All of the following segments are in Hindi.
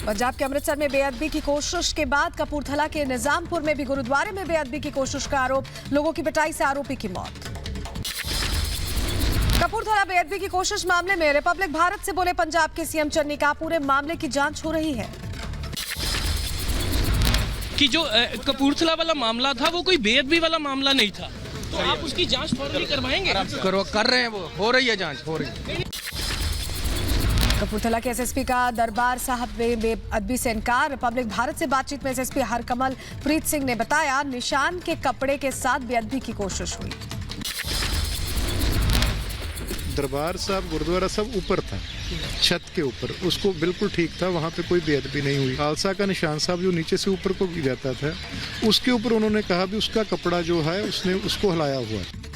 पंजाब के अमृतसर में बेअदबी की कोशिश के बाद कपूरथला के निजामपुर में भी गुरुद्वारे में बेअदबी की कोशिश का आरोप, लोगों की पिटाई से आरोपी की मौत। कपूरथला बेअदबी की कोशिश मामले में रिपब्लिक भारत से बोले पंजाब के सीएम चन्नी, का पूरे मामले की जांच हो रही है। कि जो कपूरथला वाला मामला था वो कोई बेअदबी वाला मामला नहीं था, तो आप उसकी जांच फौरन करवाएंगे? कर रहे हैं, वो हो रही है, जांच हो रही है। कपूरथला के एसएसपी का दरबार साहब में बेअदबी से इनकार। रिपब्लिक भारत से बातचीत में एसएसपी हरकमल प्रीत सिंह ने बताया, निशान के कपड़े के साथ बेअदबी की कोशिश हुई। दरबार साहब गुरुद्वारा साहब ऊपर था, छत के ऊपर, उसको बिल्कुल ठीक था, वहां पे कोई बेअदबी नहीं हुई। खालसा का निशान साहब जो नीचे से ऊपर को जाता था, उसके ऊपर उन्होंने कहा भी उसका कपड़ा जो है उसने उसको हिलाया हुआ है।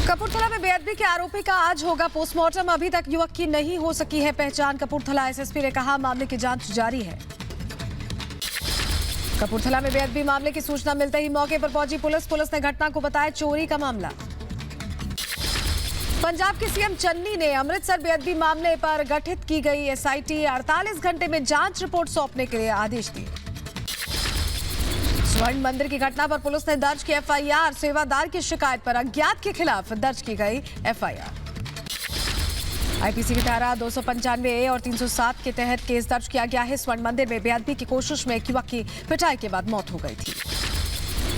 कपूरथला में बेअदबी के आरोपी का आज होगा पोस्टमार्टम। अभी तक युवक की नहीं हो सकी है पहचान। कपूरथला एसएसपी ने कहा, मामले की जांच जारी है। कपूरथला में बेअदबी मामले की सूचना मिलते ही मौके पर पहुंची पुलिस ने घटना को बताया चोरी का मामला। पंजाब के सीएम चन्नी ने अमृतसर बेअदबी मामले पर गठित की गई एसआईटी 48 घंटे में जांच रिपोर्ट सौंपने के लिए आदेश दिए। स्वर्ण मंदिर की घटना पर पुलिस ने दर्ज की एफआईआर। सेवादार की शिकायत पर अज्ञात के खिलाफ दर्ज की गई एफआईआर। आईपीसी की धारा 295A और 307 के तहत केस दर्ज किया गया है। स्वर्ण मंदिर में बेअदबी की कोशिश में एक युवक की पिटाई के बाद मौत हो गई थी।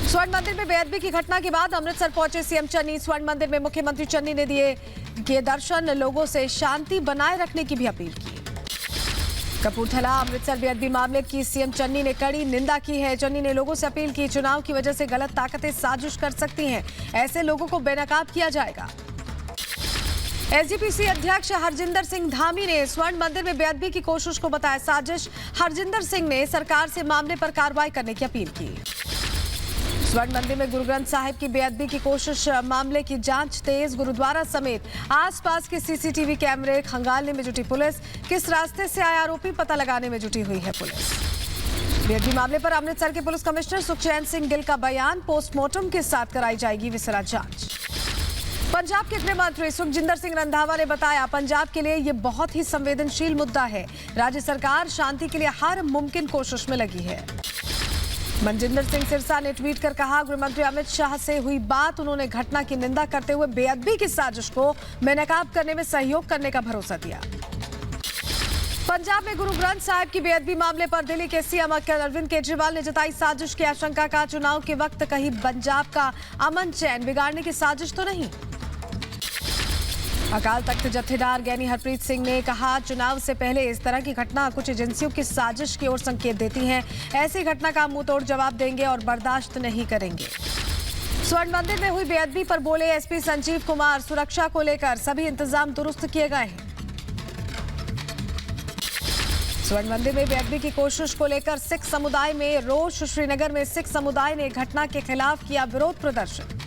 स्वर्ण मंदिर में बेअदबी की घटना के बाद अमृतसर पहुंचे सीएम चन्नी। स्वर्ण मंदिर में मुख्यमंत्री चन्नी ने दिए दर्शन, लोगों से शांति बनाए रखने की भी अपील की। कपूरथला अमृतसर बेअदबी मामले की सीएम चन्नी ने कड़ी निंदा की है। चन्नी ने लोगों से अपील की, चुनाव की वजह से गलत ताकतें साजिश कर सकती हैं, ऐसे लोगों को बेनकाब किया जाएगा। एसजीपीसी अध्यक्ष हरजिंदर सिंह धामी ने स्वर्ण मंदिर में बेअदबी की कोशिश को बताया साजिश। हरजिंदर सिंह ने सरकार से मामले पर कार्रवाई करने की अपील की। स्वर्ण मंदिर में गुरु ग्रंथ साहिब की बेअदबी की कोशिश, मामले की जांच तेज। गुरुद्वारा समेत आसपास के सीसीटीवी कैमरे खंगालने में जुटी पुलिस। किस रास्ते से आया आरोपी पता लगाने में जुटी हुई है पुलिस। बेअदबी मामले पर अमृतसर के पुलिस कमिश्नर सुखचैन सिंह गिल का बयान, पोस्टमार्टम के साथ कराई जाएगी विसरा जांच। पंजाब के गृह मंत्री सुखजिंदर सिंह रंधावा ने बताया, पंजाब के लिए ये बहुत ही संवेदनशील मुद्दा है। राज्य सरकार शांति के लिए हर मुमकिन कोशिश में लगी है। मनजिंदर सिंह सिरसा ने ट्वीट कर कहा, गृहमंत्री अमित शाह से हुई बात। उन्होंने घटना की निंदा करते हुए बेअदबी की साजिश को बेनकाब करने में सहयोग करने का भरोसा दिया। पंजाब में गुरु ग्रंथ साहिब की बेअदबी मामले पर दिल्ली के सीएम अरविंद केजरीवाल ने जताई साजिश की आशंका का। चुनाव के वक्त कहीं पंजाब का अमन चैन बिगाड़ने की साजिश तो नहीं। अकाल तख्त जत्थेदार ज्ञानी हरप्रीत सिंह ने कहा, चुनाव से पहले इस तरह की घटना कुछ एजेंसियों की साजिश की ओर संकेत देती हैं। ऐसी घटना का मुंहतोड़ जवाब देंगे और बर्दाश्त नहीं करेंगे। स्वर्ण मंदिर में हुई बेअदबी पर बोले एसपी संजीव कुमार, सुरक्षा को लेकर सभी इंतजाम दुरुस्त किए गए हैं। स्वर्ण मंदिर में बेअदबी की कोशिश को लेकर सिख समुदाय में रोष। श्रीनगर में सिख समुदाय ने घटना के खिलाफ किया विरोध प्रदर्शन।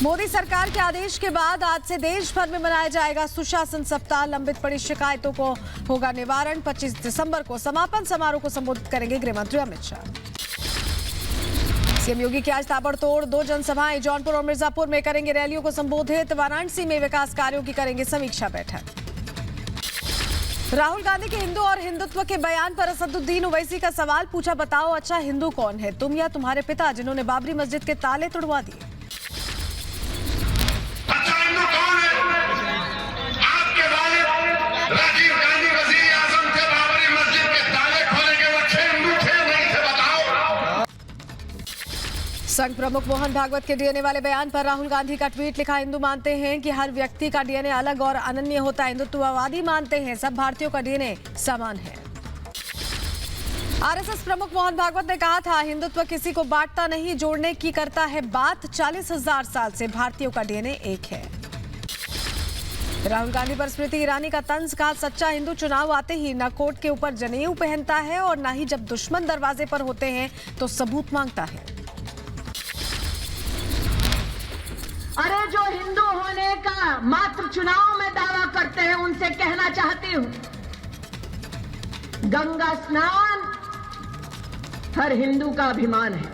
मोदी सरकार के आदेश के बाद आज से देश भर में मनाया जाएगा सुशासन सप्ताह। लंबित पड़ी शिकायतों को होगा निवारण। 25 दिसंबर को समापन समारोह को संबोधित करेंगे गृह मंत्री अमित शाह। सीएम योगी की आज ताबड़तोड़ 2 जनसभाएं, जौनपुर और मिर्जापुर में करेंगे रैलियों को संबोधित। वाराणसी में विकास कार्यों की करेंगे समीक्षा बैठक। राहुल गांधी के हिंदू और हिंदुत्व के बयान पर असदुद्दीन ओवैसी का सवाल पूछा, बताओ अच्छा हिंदू कौन है, तुम या तुम्हारे पिता जिन्होंने बाबरी मस्जिद के ताले तुड़वा दिए। राजीव गांधी वजीर आजम थे, बाबरी मस्जिद के ताले खोले के वो हिंदू थे नहीं थे, बताओ। संघ प्रमुख मोहन भागवत के डीएनए वाले बयान पर राहुल गांधी का ट्वीट लिखा, हिंदू मानते हैं कि हर व्यक्ति का डीएनए अलग और अनन्य होता है। हिंदुत्ववादी मानते हैं सब भारतीयों का डीएनए समान है। आरएसएस प्रमुख मोहन भागवत ने कहा था, हिंदुत्व किसी को बांटता नहीं, जोड़ने की करता है बात। 40,000 साल से भारतीयों का डीएनए एक है। राहुल गांधी पर स्मृति ईरानी का तंज, कहा सच्चा हिंदू चुनाव आते ही न कोट के ऊपर जनेऊ पहनता है और न ही जब दुश्मन दरवाजे पर होते हैं तो सबूत मांगता है। अरे जो हिंदू होने का मात्र चुनाव में दावा करते हैं उनसे कहना चाहती हूं, गंगा स्नान हर हिंदू का अभिमान है।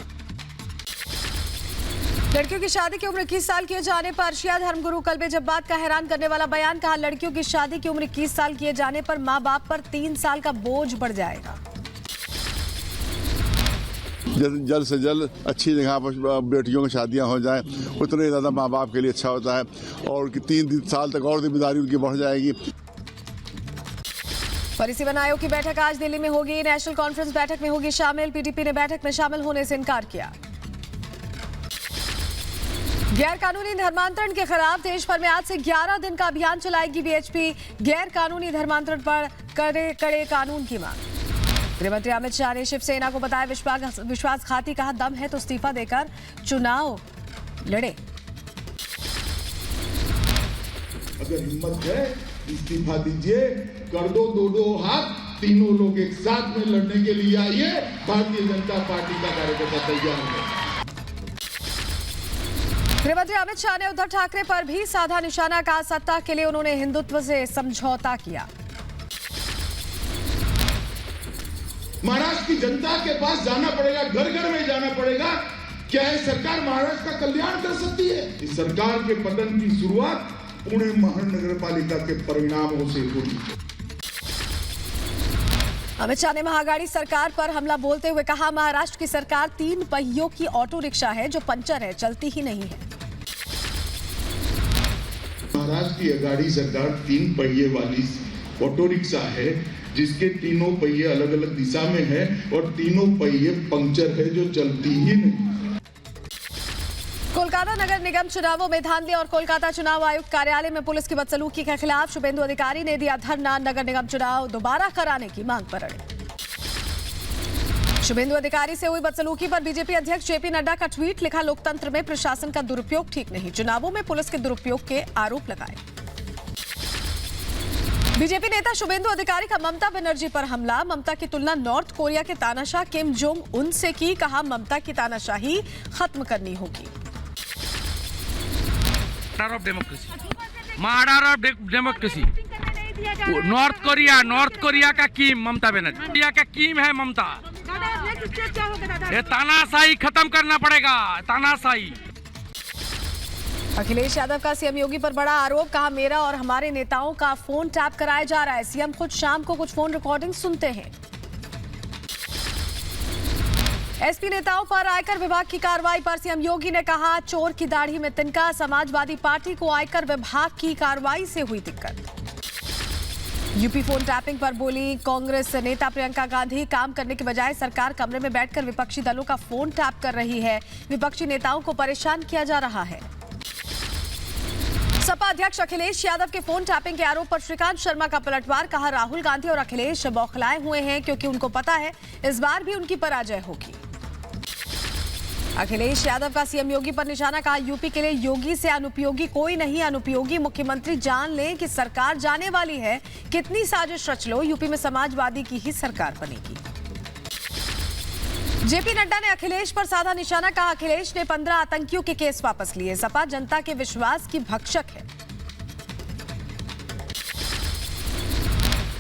लड़कियों की शादी की उम्र 21 साल किए जाने पर शिया धर्मगुरु कल्बे जब्बात का हैरान करने वाला बयान। कहा, लड़कियों की शादी की उम्र 21 साल किए जाने पर मां बाप पर 3 साल का बोझ बढ़ जाएगा। जल्द से जल्द अच्छी जगह पर बेटियों की शादियां हो जाएं, उतने ज़्यादा माँ बाप के लिए अच्छा होता है और 3 साल तक और जिम्मेदारी उनकी बढ़ जाएगी। परिसीमन आयोग की बैठक आज दिल्ली में होगी। नेशनल कॉन्फ्रेंस बैठक में होगी शामिल। पीडीपी ने बैठक में शामिल होने से इनकार किया। गैर कानूनी धर्मांतरण के खिलाफ देश भर में आज से 11 दिन का अभियान चलाएगी बीएचपी। गैर कानूनी धर्मांतरण पर कड़े कानून की मांग। गृहमंत्री अमित शाह ने शिवसेना को बताया विश्वासघाती। कहा, दम है तो इस्तीफा देकर चुनाव लड़े। अगर हिम्मत है इस्तीफा दीजिए, कर दो दो हाथ, तीनों लोग एक साथ में लड़ने के लिए आइए। भारतीय जनता पार्टी का कार्यकर्ता तैयार है। गृहमंत्री अमित शाह ने उद्धव ठाकरे पर भी साधा निशाना। कहा, सत्ता के लिए उन्होंने हिंदुत्व से समझौता किया। महाराष्ट्र की जनता के पास जाना पड़ेगा, घर घर में जाना पड़ेगा। क्या है सरकार महाराष्ट्र का कल्याण कर सकती है? इस सरकार के पतन की शुरुआत पुणे महानगर पालिका के परिणामों से हुई। अमित शाह ने महागाड़ी सरकार पर हमला बोलते हुए कहा, महाराष्ट्र की सरकार 3 पहियों की ऑटो रिक्शा है जो पंचर है, चलती ही नहीं है। महाराष्ट्र की अगाड़ी सरकार 3 पहिए वाली ऑटो रिक्शा है जिसके तीनों पहिए अलग अलग दिशा में है और तीनों पहिए पंक्चर है जो चलती ही नहीं। कोलकाता नगर निगम चुनावों में धांधली और कोलकाता चुनाव आयुक्त कार्यालय में पुलिस की बदसलूकी के खिलाफ शुभेंदु अधिकारी ने दिया धरना। नगर निगम चुनाव दोबारा कराने की मांग पर अड़े। शुभेंदु अधिकारी से हुई बदसलूकी पर बीजेपी अध्यक्ष जेपी नड्डा का ट्वीट। लिखा, लोकतंत्र में प्रशासन का दुरुपयोग ठीक नहीं, चुनावों में पुलिस के दुरुपयोग के आरोप लगाए। बीजेपी नेता शुभेंदु अधिकारी का ममता बनर्जी पर हमला। ममता की तुलना नॉर्थ कोरिया के तानाशाह किम जोंग उन से की। कहा, ममता की तानाशाही खत्म करनी होगी। Murder of democracy. North Korea का किम ममता बनर्जी, इंडिया का किम है ममता। ये तानाशाही खत्म करना पड़ेगा, तानाशाही। अखिलेश यादव का सीएम योगी पर बड़ा आरोप। कहा, मेरा और हमारे नेताओं का फोन टैप कराया जा रहा है। सीएम खुद शाम को कुछ फोन रिकॉर्डिंग सुनते हैं। एसपी नेताओं पर आयकर विभाग की कार्रवाई पर सीएम योगी ने कहा, चोर की दाढ़ी में तिनका। समाजवादी पार्टी को आयकर विभाग की कार्रवाई से हुई दिक्कत। यूपी फोन टैपिंग पर बोली कांग्रेस नेता प्रियंका गांधी। काम करने के बजाय सरकार कमरे में बैठकर विपक्षी दलों का फोन टैप कर रही है। विपक्षी नेताओं को परेशान किया जा रहा है। सपा अध्यक्ष अखिलेश यादव के फोन टैपिंग के आरोप पर श्रीकांत शर्मा का पलटवार। कहा, राहुल गांधी और अखिलेश बौखलाए हुए हैं क्योंकि उनको पता है इस बार भी उनकी पराजय होगी। अखिलेश यादव का सीएम योगी पर निशाना। कहा, यूपी के लिए योगी से अनुपयोगी कोई नहीं। अनुपयोगी मुख्यमंत्री जान लें कि सरकार जाने वाली है। कितनी साजिश रच लो, यूपी में समाजवादी की ही सरकार बनेगी। जेपी नड्डा ने अखिलेश पर साधा निशाना। कहा, अखिलेश ने 15 आतंकियों के केस वापस लिए। सपा जनता के विश्वास की भक्षक है।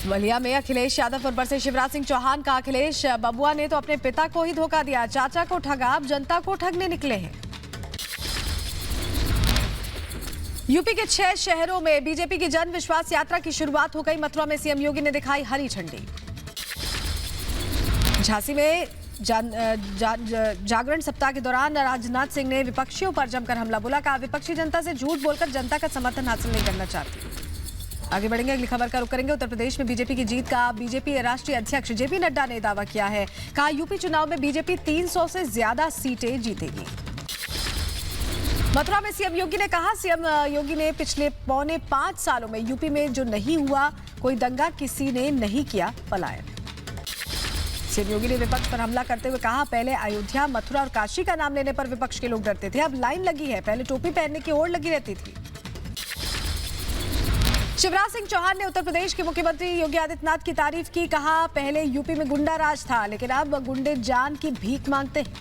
बलिया में अखिलेश यादव पर बरसे शिवराज सिंह चौहान। का, अखिलेश बबुआ ने तो अपने पिता को ही धोखा दिया, चाचा को ठगा, अब जनता को ठगने निकले हैं। यूपी के 6 शहरों में बीजेपी की जन विश्वास यात्रा की शुरुआत हो गई। मथुरा में सीएम योगी ने दिखाई हरी झंडी। झांसी में जागरण सप्ताह के दौरान राजनाथ सिंह ने विपक्षियों पर जमकर हमला बोला। कहा, विपक्षी जनता से झूठ बोलकर जनता का समर्थन हासिल नहीं करना चाहती। आगे बढ़ेंगे, अगली खबर का रुख करेंगे। उत्तर प्रदेश में बीजेपी की जीत का बीजेपी राष्ट्रीय अध्यक्ष जेपी नड्डा ने दावा किया है। कहा, यूपी चुनाव में बीजेपी 300 से ज्यादा सीटें जीतेगी। मथुरा में सीएम योगी ने कहा, सीएम योगी ने पिछले 4.25 सालों में यूपी में जो नहीं हुआ कोई दंगा, किसी ने नहीं किया पलायन। सीएम योगी ने विपक्ष पर हमला करते हुए कहा, पहले अयोध्या, मथुरा और काशी का नाम लेने पर विपक्ष के लोग डरते थे, अब लाइन लगी है। पहले टोपी पहनने की ओर लगी रहती थी। शिवराज सिंह चौहान ने उत्तर प्रदेश के मुख्यमंत्री योगी आदित्यनाथ की तारीफ की। कहा, पहले यूपी में गुंडा राज था, लेकिन अब गुंडे जान की भीख मांगते हैं।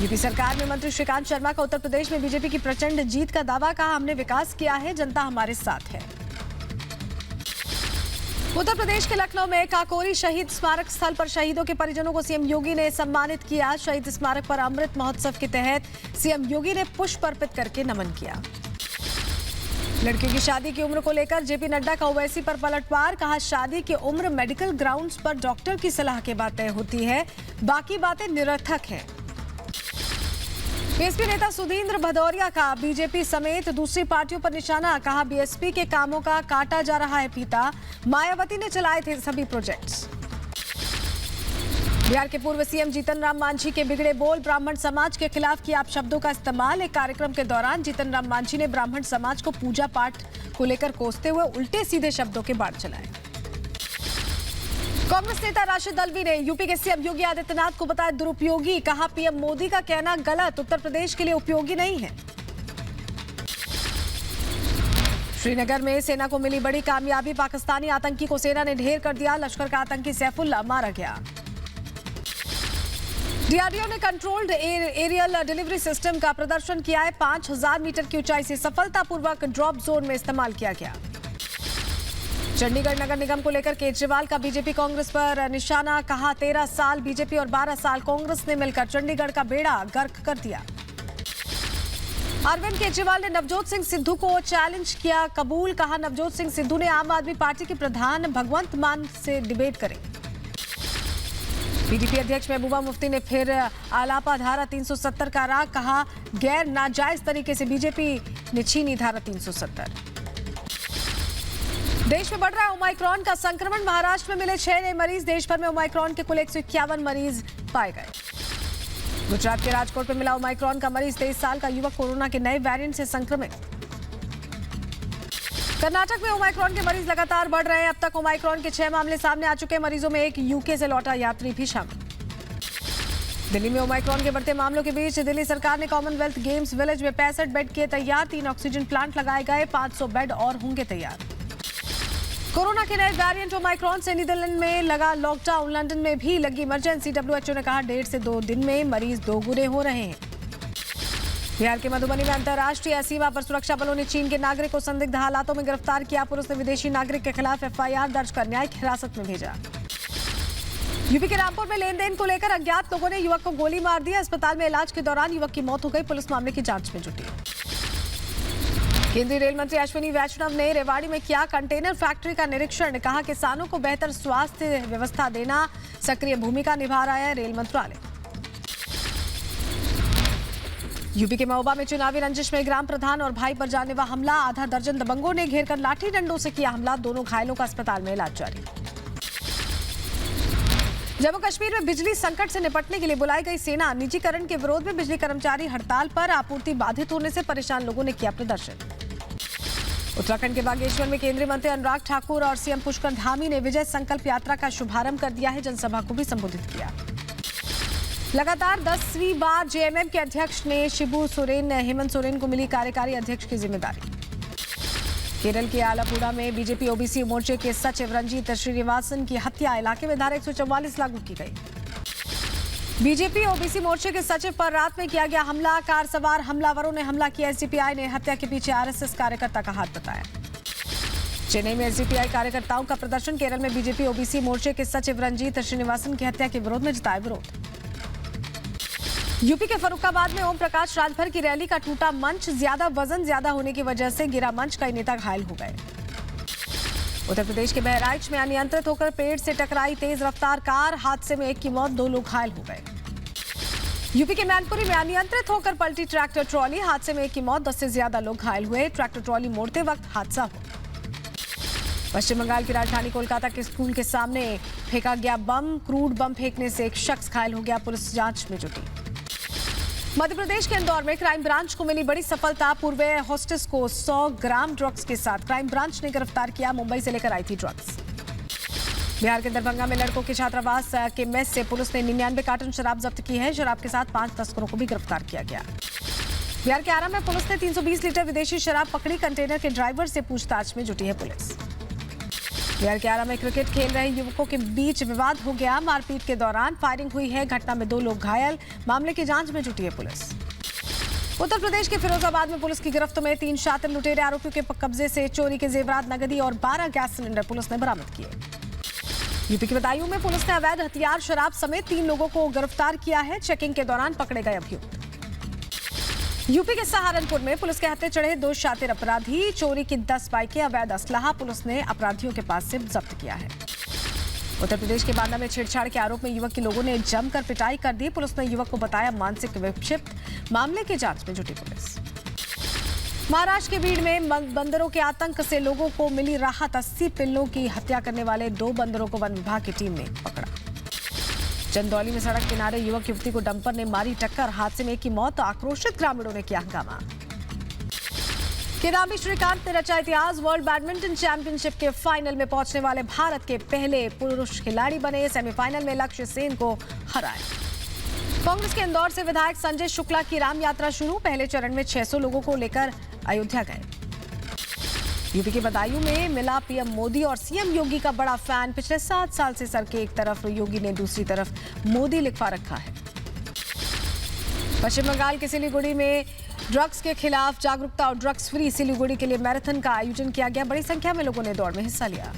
यूपी सरकार में मंत्री श्रीकांत शर्मा का उत्तर प्रदेश में बीजेपी की प्रचंड जीत का दावा। कहा, हमने विकास किया है, जनता हमारे साथ है। उत्तर प्रदेश के लखनऊ में काकोरी शहीद स्मारक स्थल पर शहीदों के परिजनों को सीएम योगी ने सम्मानित किया। शहीद स्मारक पर अमृत महोत्सव के तहत सीएम योगी ने पुष्प अर्पित करके नमन किया। लड़कियों की शादी की उम्र को लेकर जेपी नड्डा का ओवैसी पर पलटवार, कहा शादी की उम्र मेडिकल ग्राउंड्स पर डॉक्टर की सलाह के बाद तय होती है, बाकी बातें निरर्थक हैं। बीएसपी नेता सुधींद्र भदौरिया का बीजेपी समेत दूसरी पार्टियों पर निशाना, कहा बीएसपी के कामों का काटा जा रहा है फीता, मायावती ने चलाए थे सभी प्रोजेक्ट्स। बिहार के पूर्व सीएम जीतन राम मांझी के बिगड़े बोल, ब्राह्मण समाज के खिलाफ किया अपशब्दों का इस्तेमाल। एक कार्यक्रम के दौरान जीतन राम मांझी ने ब्राह्मण समाज को पूजा पाठ को लेकर कोसते हुए उल्टे सीधे शब्दों के बाढ़ चलाए। कांग्रेस नेता राशिद अल्वी ने यूपी के सीएम योगी आदित्यनाथ को बताया दुरुपयोगी, कहा पीएम मोदी का कहना गलत, उत्तर प्रदेश के लिए उपयोगी नहीं है। श्रीनगर में सेना को मिली बड़ी कामयाबी, पाकिस्तानी आतंकी को सेना ने ढेर कर दिया। लश्कर का आतंकी सैफुल्लाह मारा गया। डीआरडीओ ने कंट्रोल्ड एरियल डिलीवरी सिस्टम का प्रदर्शन किया है। 5000 मीटर की ऊंचाई से सफलतापूर्वक ड्रॉप जोन में इस्तेमाल किया गया। चंडीगढ़ नगर निगम को लेकर केजरीवाल का बीजेपी कांग्रेस पर निशाना, कहा 13 साल बीजेपी और 12 साल कांग्रेस ने मिलकर चंडीगढ़ का बेड़ा गर्क कर दिया। अरविंद केजरीवाल ने नवजोत सिंह सिद्धू को चैलेंज किया कबूल, कहा नवजोत सिंह सिद्धू ने आम आदमी पार्टी के प्रधान भगवंत मान से डिबेट करें। पीडीपी अध्यक्ष महबूबा मुफ्ती ने फिर आलापा धारा 370 का राग, कहा गैर नाजायज तरीके से बीजेपी ने छीनी धारा 370। देश में बढ़ रहा है ओमाइक्रॉन का संक्रमण, महाराष्ट्र में मिले 6 नए मरीज, देश भर में ओमाइक्रॉन के कुल 151 मरीज पाए गए। गुजरात के राजकोट में मिला ओमाइक्रॉन का मरीज, 23 साल का युवक कोरोना के नए वेरिएंट से संक्रमित। कर्नाटक में ओमाइक्रॉन के मरीज लगातार बढ़ रहे हैं, अब तक ओमाइक्रॉन के 6 मामले सामने आ चुके हैं। मरीजों में एक यूके से लौटा यात्री भी शामिल। दिल्ली में ओमाइक्रॉन के बढ़ते मामलों के बीच दिल्ली सरकार ने कॉमनवेल्थ गेम्स विलेज में 65 बेड किए तैयार, 3 ऑक्सीजन प्लांट लगाए गए, 500 बेड और होंगे तैयार। कोरोना के नए वेरिएंट ओमाइक्रॉन से नीदरलैंड में लगा लॉकडाउन, लंदन में भी लगी इमरजेंसी। WHO ने कहा 1.5 से 2 दिन में मरीज दोगुने हो रहे हैं। बिहार के मधुबनी में अंतर्राष्ट्रीय सीमा पर सुरक्षा बलों ने चीन के नागरिक को संदिग्ध हालातों में गिरफ्तार किया। पुलिस ने विदेशी नागरिक के खिलाफ FIR दर्ज कर न्यायिक हिरासत में भेजा। यूपी के रामपुर में लेन देन को लेकर अज्ञात लोगों ने युवक को गोली मार दी। अस्पताल में इलाज के दौरान युवक की मौत हो गई। पुलिस मामले की जांच में जुटी। केंद्रीय रेल मंत्री अश्विनी वैष्णव ने रेवाड़ी में किया कंटेनर फैक्ट्री का निरीक्षण, कहा किसानों को बेहतर स्वास्थ्य व्यवस्था देना सक्रिय भूमिका निभा रहा है रेल मंत्रालय। यूपी के महोबा में चुनावी रंजिश में ग्राम प्रधान और भाई पर जानलेवा हमला, आधा दर्जन दबंगों ने घेरकर लाठी डंडों से किया हमला, दोनों घायलों का अस्पताल में इलाज जारी। जम्मू कश्मीर में बिजली संकट से निपटने के लिए बुलाई गई सेना, निजीकरण के विरोध में बिजली कर्मचारी हड़ताल पर, आपूर्ति बाधित होने से परेशान लोगों ने किया प्रदर्शन। उत्तराखंड के बागेश्वर में केंद्रीय मंत्री अनुराग ठाकुर और सीएम पुष्कर धामी ने विजय संकल्प यात्रा का शुभारंभ कर दिया है, जनसभा को भी संबोधित किया। लगातार 10वीं बार जेएमएम के अध्यक्ष ने शिबू सोरेन, हेमंत सोरेन को मिली कार्यकारी अध्यक्ष की जिम्मेदारी। केरल के आलापुड़ा में बीजेपी ओबीसी मोर्चे के सचिव रंजीत श्रीनिवासन की हत्या, इलाके में धारा 144 लागू की गई। बीजेपी ओबीसी मोर्चे के सचिव पर रात में किया गया हमला, कार सवार हमलावरों ने हमला किया। एसडीपीआई ने हत्या के पीछे आरएसएस कार्यकर्ता का हाथ बताया। चेन्नई में एसडीपीआई कार्यकर्ताओं का प्रदर्शन, केरल में बीजेपी ओबीसी मोर्चे के सचिव रंजीत श्रीनिवासन की हत्या के विरोध में जताया विरोध। यूपी के फर्रुखाबाद में ओम प्रकाश राजभर की रैली का टूटा मंच, वजन ज्यादा होने की वजह से गिरा मंच, कई नेता घायल हो गए। उत्तर प्रदेश के बहराइच में अनियंत्रित होकर पेड़ से टकराई तेज रफ्तार कार, हादसे में 1 की मौत, 2 लोग घायल हो गए। यूपी के मैनपुरी में अनियंत्रित होकर पलटी ट्रैक्टर ट्रॉली, हादसे में 1 की मौत, 10 से ज्यादा लोग घायल हुए। ट्रैक्टर ट्रॉली मोड़ते वक्त हादसा हुआ। पश्चिम बंगाल की राजधानी कोलकाता के स्कूल के सामने फेंका गया बम, क्रूड बम फेंकने से एक शख्स घायल हो गया, पुलिस जांच में जुटी। मध्य प्रदेश के इंदौर में क्राइम ब्रांच को मिली बड़ी सफलता, पूर्व होस्टेस को 100 ग्राम ड्रग्स के साथ क्राइम ब्रांच ने गिरफ्तार किया, मुंबई से लेकर आई थी ड्रग्स। बिहार के दरभंगा में लड़कों के छात्रावास के मेस से पुलिस ने 99 कार्टन शराब जब्त की है, शराब के साथ 5 तस्करों को भी गिरफ्तार किया गया। बिहार के आरा में पुलिस ने 320 लीटर विदेशी शराब पकड़ी, कंटेनर के ड्राइवर से पूछताछ में जुटी है पुलिस। बिहार के आरा में क्रिकेट खेल रहे युवकों के बीच विवाद हो गया, मारपीट के दौरान फायरिंग हुई है, घटना में 2 लोग घायल, मामले की जांच में जुटी है पुलिस। उत्तर प्रदेश के फिरोजाबाद में पुलिस की गिरफ्त में 3 शातिर लुटेरे आरोपियों के कब्जे से चोरी के जेवरात, नगदी और 12 गैस सिलेंडर पुलिस ने बरामद किए। यूपी के बदायूं में पुलिस ने अवैध हथियार, शराब समेत 3 लोगों को गिरफ्तार किया है। चेकिंग के दौरान पकड़े गए अभियुक्त। यूपी के सहारनपुर में पुलिस के हत्थे चढ़े 2 शातिर अपराधी, चोरी की 10 बाइकें, अवैध असलाहा पुलिस ने अपराधियों के पास से जब्त किया है। उत्तर प्रदेश के बांदा में छेड़छाड़ के आरोप में युवक के लोगों ने जमकर पिटाई कर दी। पुलिस ने युवक को बताया मानसिक विक्षिप्त। मामले की जांच में जुटी पुलिस। महाराष्ट्र के बीड़ में बंदरों के आतंक से लोगों को मिली राहत। 80 पिल्लों की हत्या करने वाले 2 बंदरों को वन विभाग की टीम ने पकड़ा। चंदौली में सड़क किनारे युवक युवती को डंपर ने मारी टक्कर, हादसे में एक की मौत। आक्रोशित ग्रामीणों ने किया हंगामा। किदाम्बी श्रीकांत ने रचा इतिहास। वर्ल्ड बैडमिंटन चैंपियनशिप के फाइनल में पहुंचने वाले भारत के पहले पुरुष खिलाड़ी बने। सेमीफाइनल में लक्ष्य सेन को हराया। कांग्रेस के इंदौर से विधायक संजय शुक्ला की राम यात्रा शुरू। पहले चरण में 600 लोगों को लेकर अयोध्या गए। यूपी के बदायूं में मिला पीएम मोदी और सीएम योगी का बड़ा फैन। पिछले 7 साल से सर के एक तरफ योगी ने दूसरी तरफ मोदी लिखवा रखा है। पश्चिम बंगाल के सिलीगुड़ी में ड्रग्स के खिलाफ जागरूकता और ड्रग्स फ्री सिलीगुड़ी के लिए मैराथन का आयोजन किया गया। बड़ी संख्या में लोगों ने दौड़ में हिस्सा लिया।